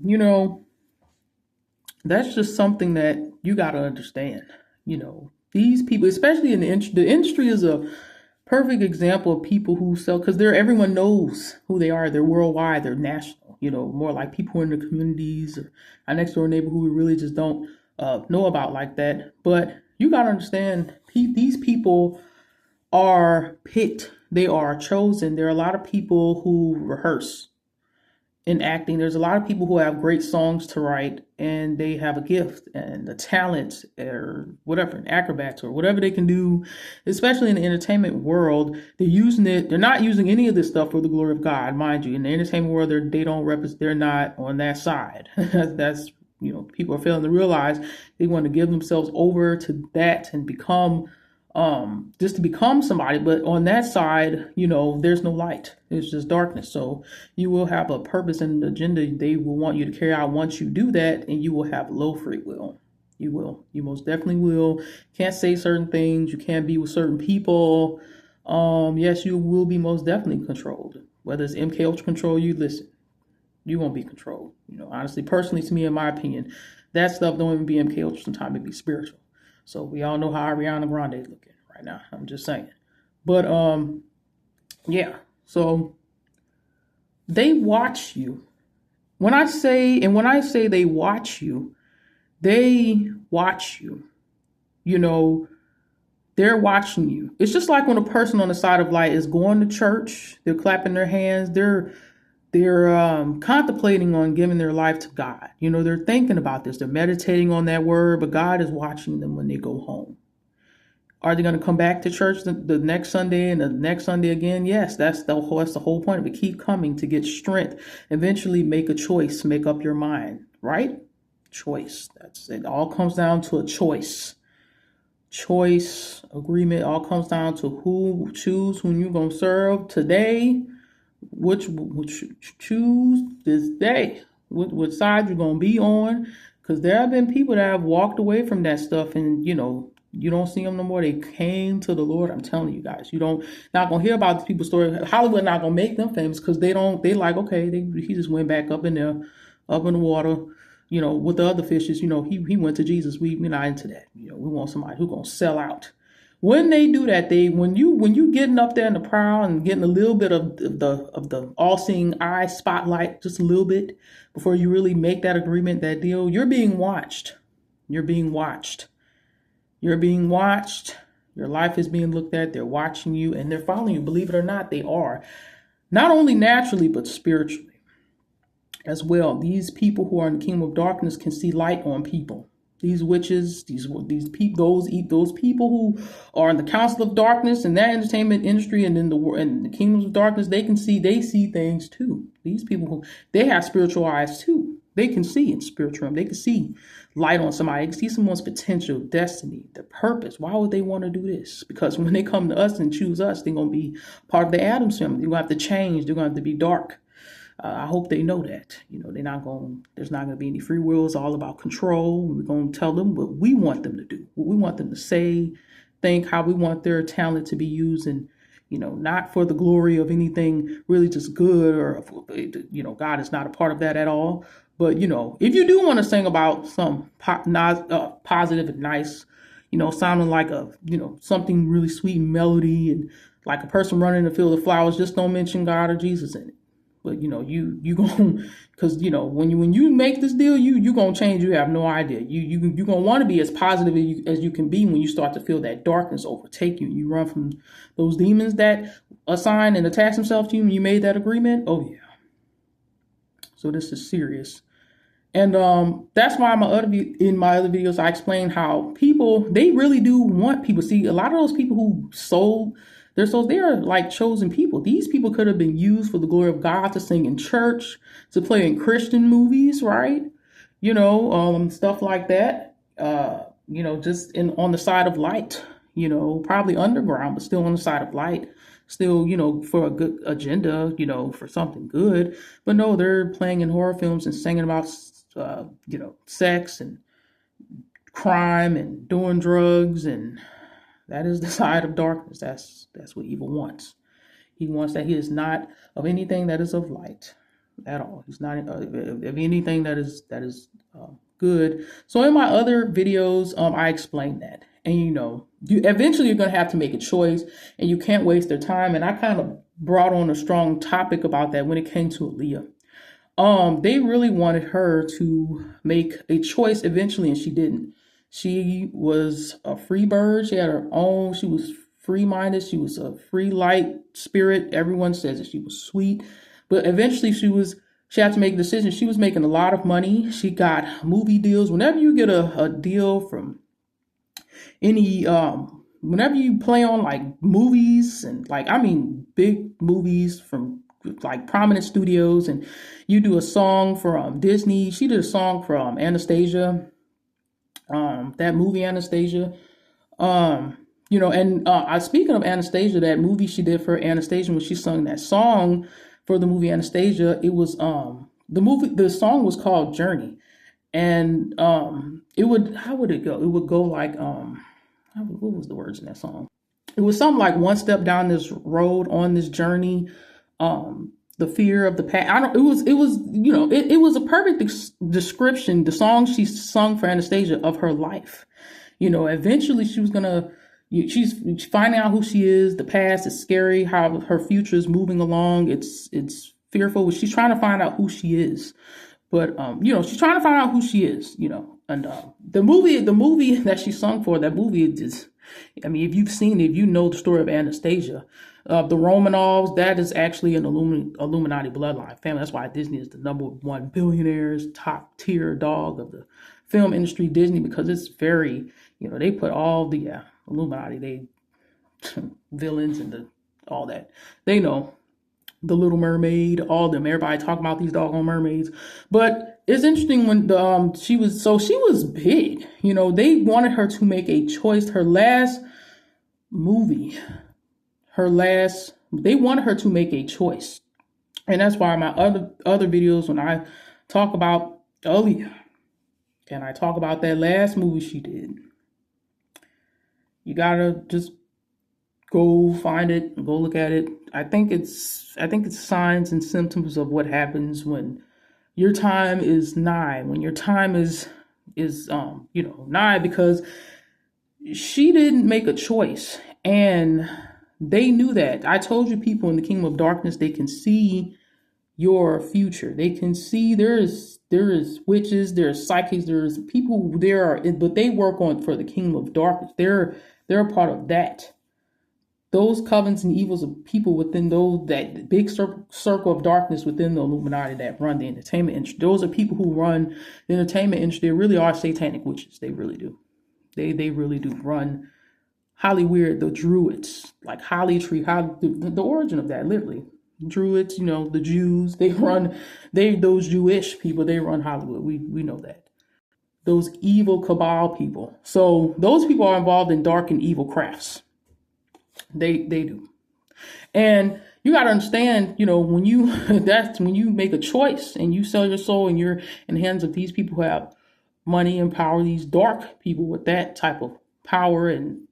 you know, that's just something that you got to understand. These people, especially in the industry is a perfect example of people who sell, because everyone knows who they are. They're worldwide, they're national, more like people who are in the communities or our next door neighbor who we really just don't know about like that. But you got to understand, these people are picked, they are chosen. There are a lot of people who rehearse in acting. There's a lot of people who have great songs to write and they have a gift and a talent or whatever, an acrobats or whatever they can do, especially in the entertainment world. They're not using any of this stuff for the glory of God, mind you. In the entertainment world, they don't represent, they're not on that side. That's, people are failing to realize they want to give themselves over to that and become just to become somebody. But on that side, there's no light, it's just darkness. So you will have a purpose and an agenda they will want you to carry out once you do that, and you will have low free will. You most definitely will. Can't say certain things, you can't be with certain people. Yes, you will be most definitely controlled. Whether it's MK Ultra control you, listen, you won't be controlled. Honestly, personally, to me, in my opinion, that stuff don't even be MK Ultra. Sometimes it be spiritual. So we all know how Ariana Grande is looking right now. I'm just saying. But yeah. So they watch you. When I say they watch you, they watch you. They're watching you. It's just like when a person on the side of light is going to church, they're clapping their hands, they're contemplating on giving their life to God. They're thinking about this. They're meditating on that word, but God is watching them when they go home. Are they going to come back to church the next Sunday and the next Sunday again? Yes, that's the whole point of it. Keep coming to get strength. Eventually make a choice, make up your mind, right? Choice. That's it. All comes down to a choice. Choice, agreement, all comes down to who choose who you're going to serve today. Which choose this day, what side you're going to be on, because there have been people that have walked away from that stuff, and you don't see them no more. They came to the Lord. I'm telling you guys, you don't not gonna hear about the people's story. Hollywood not gonna make them famous because they like, okay, he just went back up in there, up in the water, with the other fishes. He went to Jesus. We're not into that. We want somebody who's gonna sell out. When they do that, when you getting up there in the prowl and getting a little bit of the all-seeing eye spotlight, just a little bit before you really make that agreement, that deal, you're being watched. You're being watched. You're being watched. Your life is being looked at. They're watching you and they're following you. Believe it or not, they are. Not only naturally, but spiritually as well. These people who are in the kingdom of darkness can see light on people. These witches, those people who are in the council of darkness and that entertainment industry and in the kingdoms of darkness, they see things too. These people they have spiritual eyes too. They can see in spiritual realm. They can see light on somebody. They can see someone's potential, destiny, their purpose. Why would they want to do this? Because when they come to us and choose us, they're going to be part of the Adam's family. They're going to have to change. They're going to have to be dark. I hope they know that. There's not going to be any free will. It's all about control. We're going to tell them what we want them to do, what we want them to say, think, how we want their talent to be used, and, not for the glory of anything really just good or, God is not a part of that at all. But, if you do want to sing about some positive and nice, sounding like something really sweet melody and like a person running in a field of flowers, just don't mention God or Jesus in it. But you going, because when you make this deal, you gonna change. You have no idea. You gonna want to be as positive as you can be when you start to feel that darkness overtake you. You run from those demons that assign and attach themselves to you. And you made that agreement. Oh yeah. So this is serious, and that's why in my other videos I explain how people, they really do want people. See, a lot of those people who sold their souls, they are like chosen people. These people could have been used for the glory of God, to sing in church, to play in Christian movies, right? Stuff like that. Just on the side of light. Probably underground, but still on the side of light. Still, for a good agenda, for something good. But no, they're playing in horror films and singing about, sex and crime and doing drugs, and that is the side of darkness. That's what evil wants. He wants that. He is not of anything that is of light. at all. He's not if anything that is good. So in my other videos, I explain that, and you eventually you're gonna have to make a choice, and you can't waste their time. And I kind of brought on a strong topic about that when it came to Aaliyah. They really wanted her to make a choice eventually, and she didn't. She was a free bird. She had her own. She was free minded. She was a free light spirit. Everyone says that she was sweet, but eventually she had to make a decision. She was making a lot of money. She got movie deals. Whenever you get a deal from any whenever you play on like movies and like I mean big movies from like prominent studios, and you do a song for Disney. She did a song for Anastasia, that movie Anastasia. And I speaking of Anastasia, that movie she did for Anastasia when she sung that song for the movie Anastasia, it was the song was called Journey. And it would how would it go? It would go like what was the words in that song? It was something like one step down this road on this journey. The fear of the past. I don't. It was. It was a perfect description. The song she sung for Anastasia of her life. Eventually she was gonna. She's finding out who she is. The past is scary. How her future is moving along. It's fearful. She's trying to find out who she is. But she's trying to find out who she is. And the movie that she sung for, that movie is. I mean, if you've seen it, if you know the story of Anastasia. The Romanovs, that is actually an Illuminati bloodline family. That's why Disney is the #1 billionaires, top tier dog of the film industry, Disney, because it's very, they put all the Illuminati, they villains and all that. They know the Little Mermaid, all them. Everybody talking about these doggone mermaids. But it's interesting when she was big. They wanted her to make a choice. Her last movie. They wanted her to make a choice. And that's why my other videos, when I talk about Aaliyah, and I talk about that last movie she did, you gotta just go find it and go look at it. I think it's signs and symptoms of what happens when your time is nigh, when your time is nigh, because she didn't make a choice. And they knew that. I told you, people in the kingdom of darkness, they can see your future. They can see there is witches, there are psychics, there's people but they work on for the kingdom of darkness. They're a part of that. Those covens and evils of people within that big circle of darkness within the Illuminati that run the entertainment industry. Those are people who run the entertainment industry. They really are satanic witches. They really do. They really do run. Hollywood, the Druids, like Holly Tree, the origin of that, literally. Druids, the Jews, those Jewish people, they run Hollywood. We know that. Those evil cabal people. So those people are involved in dark and evil crafts. They do. And you got to understand, when you make a choice and you sell your soul and you're in the hands of these people who have money and power, these dark people with that type of power and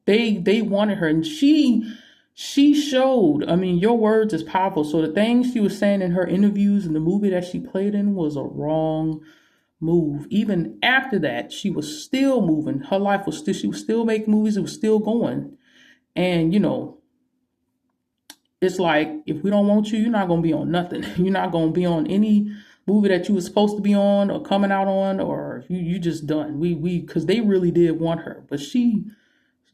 they wanted her, and she showed, I mean, your words is powerful. So the things she was saying in her interviews and the movie that she played in was a wrong move. Even after that, she was still moving. Her life was still, she was still making movies. It was still going. And, it's like, if we don't want you, you're not going to be on nothing. You're not going to be on any movie that you were supposed to be on or coming out on, or you just done. Because they really did want her. But she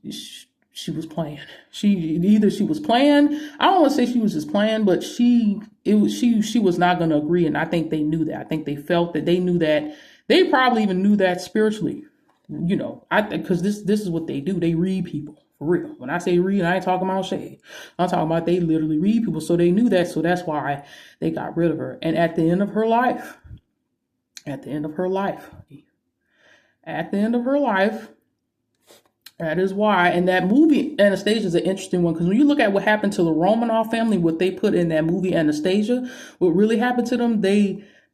was playing. She was playing. I don't want to say she was just playing, but she was not going to agree. And I think they knew that. I think they felt that. They knew that. They probably even knew that spiritually, because this is what they do. They read people. For real. When I say read, I ain't talking about shade. I'm talking about they literally read people. So they knew that. So that's why they got rid of her. And at the end of her life, that is why. And that movie Anastasia is an interesting one, because when you look at what happened to the Romanov family, what they put in that movie Anastasia, what really happened to them,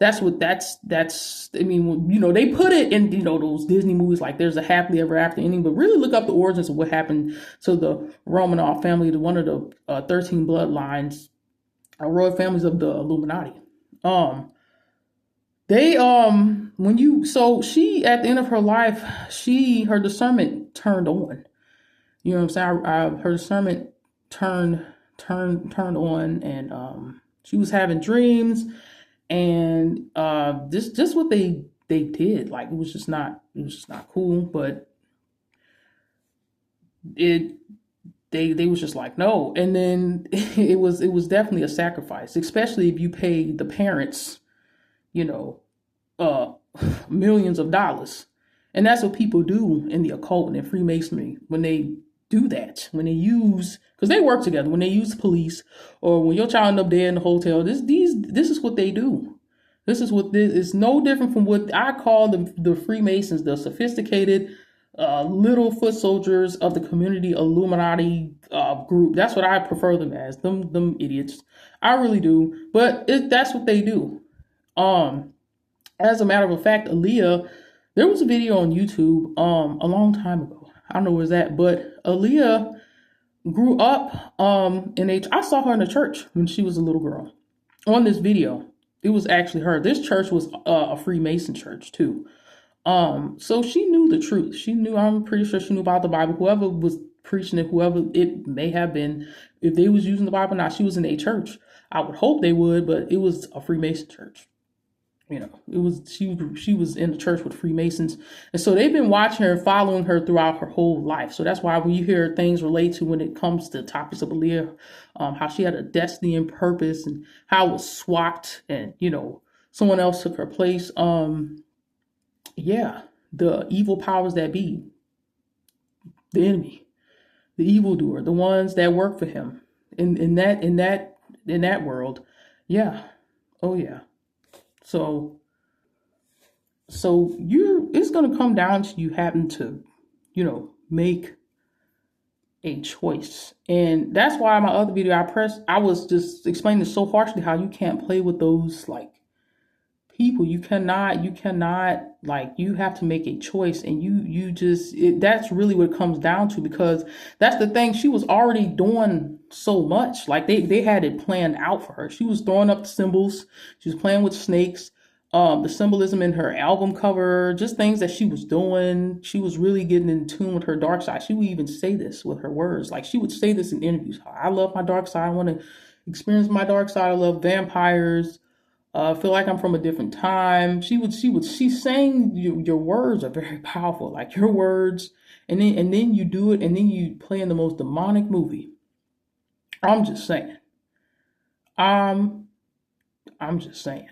that's I mean, they put it in, those Disney movies, like there's a happily ever after ending, but really look up the origins of what happened to the Romanov family, to one of the 13 bloodlines royal families of the Illuminati. Um, they when you so she at the end of her life, her discernment turned on. You know what I'm saying? Her discernment turned turned on, and she was having dreams, and just what they did, like it was just not cool. But it they was just like no, and then it was definitely a sacrifice, especially if you pay the parents, you know, uh millions of dollars. And that's what people do in the occult and in Freemasonry when they do that. When they use, because they work together, when they use the police, or when your child end up dead in the hotel, this is what they do. This is what this is no different from what I call the Freemasons, the sophisticated little foot soldiers of the community Illuminati group. That's what I prefer them as. Them idiots. I really do. But that's what they do. Um, as a matter of fact, Aaliyah, there was a video on YouTube a long time ago. I don't know where it's at, but Aaliyah grew up in a. I saw her in a church when she was a little girl. On this video, it was actually her. This church was a Freemason church too. So she knew the truth. She knew. I'm pretty sure she knew about the Bible. Whoever was preaching it, whoever it may have been, if they was using the Bible or not, she was in a church. I would hope they would, but it was a Freemason church. You know, it was she was in the church with Freemasons, and so they've been watching her and following her throughout her whole life. So that's why when you hear things relate to when it comes to topics of Aaliyah, how she had a destiny and purpose, and how it was swapped, and someone else took her place. Yeah, the evil powers that be, the enemy, the evildoer, the ones that work for him in that world. Yeah, oh yeah. So it's gonna come down to you having to, make a choice. And that's why my other video I was just explaining so harshly how you can't play with those like people. You cannot like you have to make a choice, and that's really what it comes down to, because that's the thing. She was already doing so much. Like they had it planned out for her. She was throwing up the symbols, she was playing with snakes, the symbolism in her album cover, just things that she was doing. She was really getting in tune with her dark side. She would even say this with her words. Like she would say this in interviews: I love my dark side, I want to experience my dark side, I love vampires, feel like I'm from a different time. She's saying your words are very powerful, like your words, and then you do it, and then you play in the most demonic movie. I'm just saying. I'm just saying.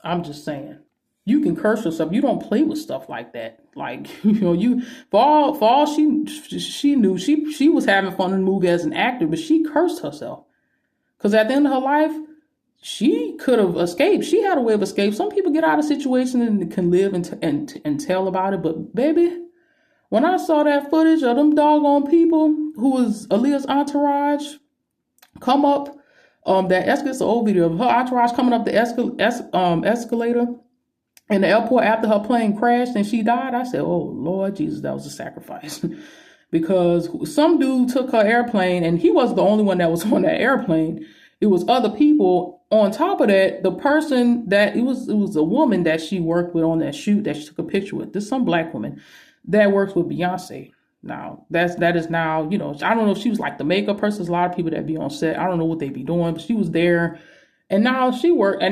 I'm just saying. You can curse yourself. You don't play with stuff like that. Like you for all she knew, she was having fun in the movie as an actor, but she cursed herself. Because at the end of her life, she could have escaped. She had a way of escape. Some people get out of situations and can live and tell about it. But baby, when I saw that footage of them doggone people who was Aaliyah's entourage come up, that escalator, the old video of her entourage coming up the escalator in the airport after her plane crashed and she died, I said, oh Lord Jesus, that was a sacrifice. Because some dude took her airplane, and he wasn't the only one that was on that airplane. It was other people. On top of that, the person that it was a woman that she worked with on that shoot that she took a picture with. There's some black woman that works with Beyonce. Now that is now, I don't know if she was like the makeup person. There's a lot of people that be on set. I don't know what they be doing, but she was there. And now she works with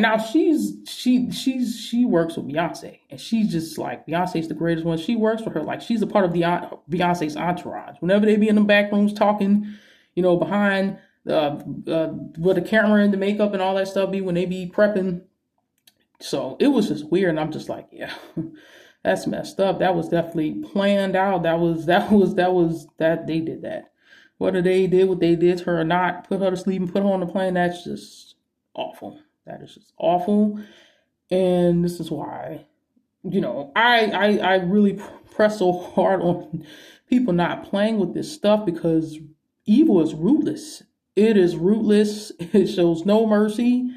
Beyonce, and she's just like, Beyonce's the greatest one. She works for her like she's a part of the Beyonce's entourage. Whenever they be in the back rooms talking, behind with the camera and the makeup and all that stuff be when they be prepping. So it was just weird, and I'm just like, yeah, that's messed up. That was definitely planned out. That they did that. Whether they did what they did to her or not, put her to sleep and put her on the plane, that's just awful. That is just awful. And this is why, I really press so hard on people not playing with this stuff, because evil is rootless. It is rootless. It shows no mercy.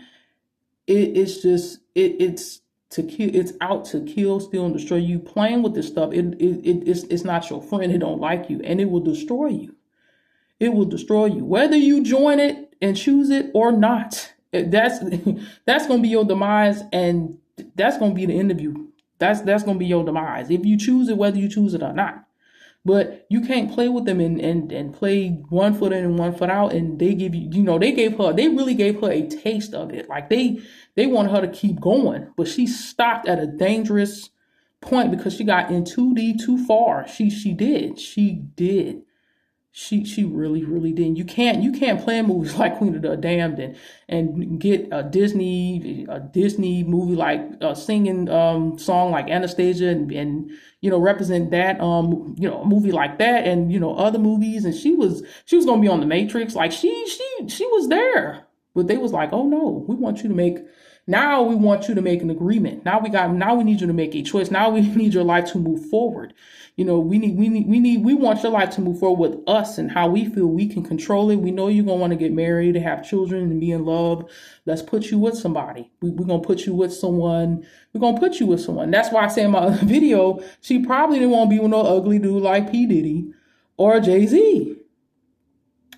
It's to kill. It's out to kill, steal, and destroy. You playing with this stuff. It's not your friend. It don't like you, and it will destroy you. It will destroy you. Whether you join it and choose it or not. That's that's gonna be your demise, and that's gonna be the end of you. That's gonna be your demise if you choose it, whether you choose it or not. But you can't play with them and play 1 foot in and 1 foot out. And they give you, they really gave her a taste of it. Like they wanted her to keep going, but she stopped at a dangerous point because she got in too deep, too far. She did. She really did. You can't play movies like Queen of the Damned and get a Disney movie like a singing song like Anastasia and represent that a movie like that and other movies, and she was gonna be on The Matrix. Like she was there, but they was like, oh no, we want you to make an agreement. Now we need you to make a choice. Now we need your life to move forward. We want your life to move forward with us and how we feel we can control it. We know you're going to want to get married and have children and be in love. Let's put you with somebody. We're going to put you with someone. We're going to put you with someone. That's why I say in my other video, she probably didn't want to be with no ugly dude like P. Diddy or Jay-Z.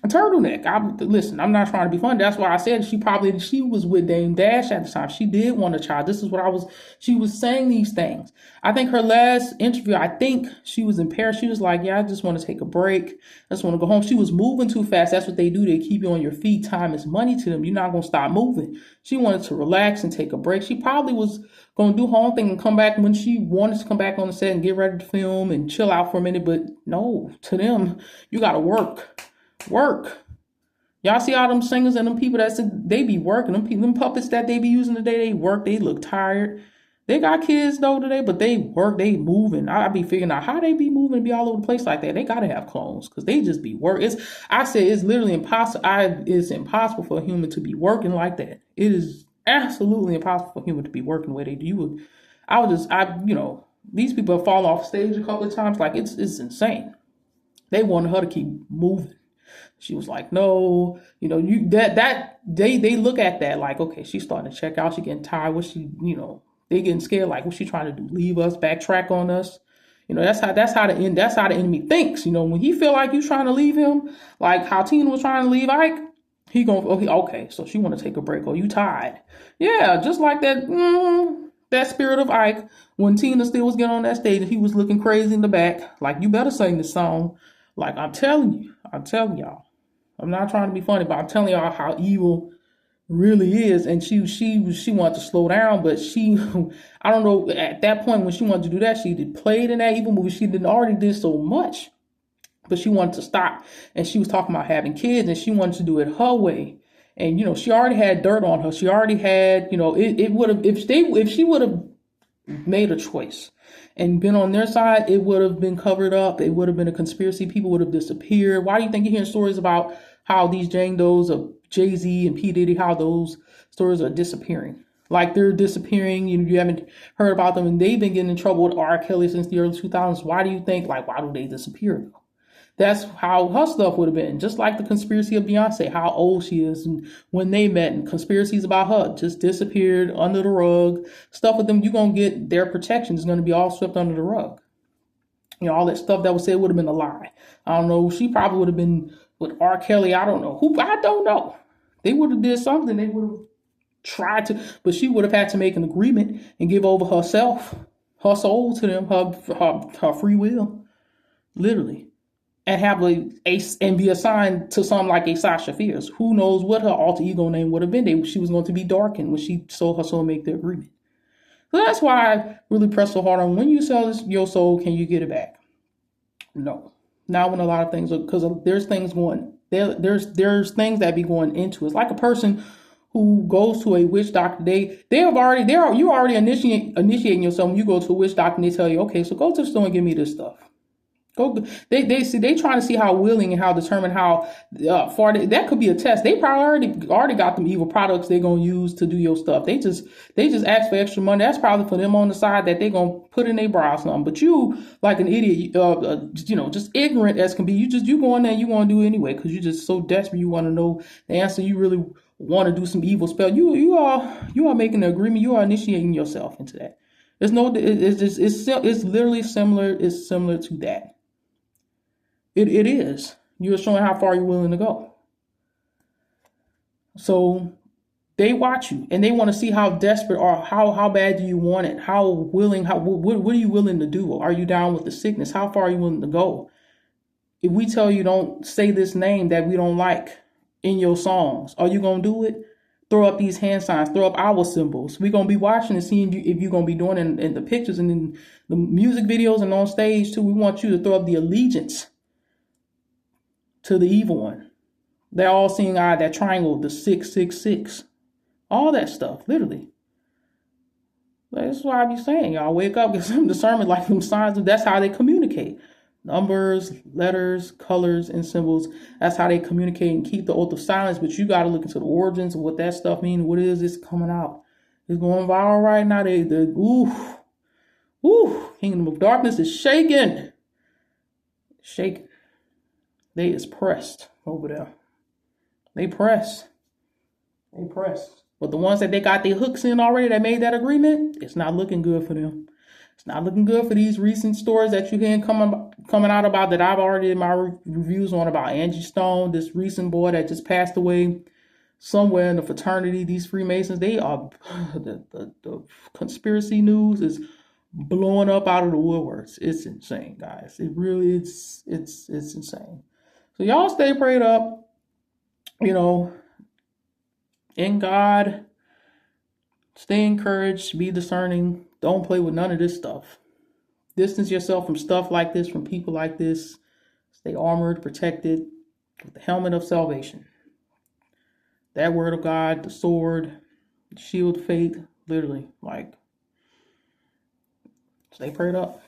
A turtleneck. Listen, I'm not trying to be funny. That's why I said she was with Dame Dash at the time. She did want a child. This is what she was saying these things. I think her last interview, I think she was in Paris. She was like, yeah, I just want to take a break. I just want to go home. She was moving too fast. That's what they do. They keep you on your feet. Time is money to them. You're not going to stop moving. She wanted to relax and take a break. She probably was going to do her own thing and come back when she wanted to come back on the set and get ready to film and chill out for a minute. But no, to them, you got to work. Y'all see all them singers and them people they be working. Them puppets that they be using today, they work. They look tired. They got kids though today, but they work. They moving. I be figuring out how they be moving and be all over the place like that. They gotta have clones because they just be work. It's literally impossible. It's impossible for a human to be working like that. It is absolutely impossible for a human to be working the way they do. These people have fallen off stage a couple of times. Like it's insane. They wanted her to keep moving. She was like, no, they look at that like, okay, she's starting to check out. She getting tired. They getting scared. Like, what's she trying to do? Leave us, backtrack on us. That's how the enemy thinks. When he feel like you trying to leave him, like how Tina was trying to leave Ike, okay, so she want to take a break. Oh, you tired? Yeah, just like that spirit of Ike when Tina still was getting on that stage and he was looking crazy in the back. Like, you better sing this song. Like, I'm telling y'all. I'm not trying to be funny, but I'm telling y'all how evil really is. And she wanted to slow down, but I don't know, at that point when she wanted to do that, she played in that evil movie. She already did so much, but she wanted to stop. And she was talking about having kids, and she wanted to do it her way. And she already had dirt on her. She already had, it would have if she would have made a choice and been on their side, it would have been covered up. It would have been a conspiracy. People would have disappeared. Why do you think you're hearing stories about how these Jane Does of Jay-Z and P. Diddy, how those stories are disappearing? Like, they're disappearing. You haven't heard about them, and they've been getting in trouble with R. Kelly since the early 2000s. Why do you think, why do they disappear though? That's how her stuff would have been. Just like the conspiracy of Beyonce, how old she is and when they met, and conspiracies about her just disappeared under the rug. Stuff with them, you're going to get their protection is going to be all swept under the rug. All that stuff that was said would have been a lie. I don't know. She probably would have been with R. Kelly. I don't know. I don't know. They would have did something. They would have tried to, but she would have had to make an agreement and give over herself, her soul to them, her free will, literally. And have and be assigned to something like a Sasha Fierce. Who knows what her alter ego name would have been? She was going to be darkened when she sold her soul and make the agreement. So that's why I really press so hard on when you sell your soul, can you get it back? No. Not when a lot of things are, because there's things going there's things that be going into it. It's like a person who goes to a witch doctor. You already initiating yourself when you go to a witch doctor and they tell you, okay, so go to the store and give me this stuff. They trying to see how willing and how determined, how far that could be a test. They probably already got them evil products they're gonna use to do your stuff. They just ask for extra money. That's probably for them on the side that they're gonna put in their brow or something. But you, like an idiot, just ignorant as can be. You go in there and you want to do it anyway because you're just so desperate. You want to know the answer. You really want to do some evil spell. You are making an agreement. You are initiating yourself into that. It's literally similar. It's similar to that. It is. You're showing how far you're willing to go. So they watch you and they want to see how desperate or how bad do you want it? How willing, what are you willing to do? Are you down with the sickness? How far are you willing to go? If we tell you don't say this name that we don't like in your songs, are you going to do it? Throw up these hand signs, throw up our symbols. We're going to be watching and seeing you, if you're going to be doing it in the pictures and in the music videos and on stage too. We want you to throw up the allegiance to the evil one. They're all seeing that triangle, the 666, all that stuff, literally. That's why I be saying, y'all wake up, get some discernment, like them signs. That's how they communicate. Numbers, letters, colors, and symbols. That's how they communicate and keep the oath of silence. But you got to look into the origins of what that stuff means. What is this coming out? It's going viral right now. Kingdom of Darkness is shaking. Shaking. They is pressed over there. They press. They press. But the ones that they got their hooks in already that made that agreement, it's not looking good for them. It's not looking good for these recent stories that you hear coming out about that I've already did my reviews on about Angie Stone, this recent boy that just passed away somewhere in the fraternity. These Freemasons, they are the conspiracy news is blowing up out of the woodworks. It's insane, guys. It really it's insane. So y'all stay prayed up, in God. Stay encouraged, be discerning. Don't play with none of this stuff. Distance yourself from stuff like this, from people like this. Stay armored, protected with the helmet of salvation. That word of God, the sword, the shield of faith, literally, stay prayed up.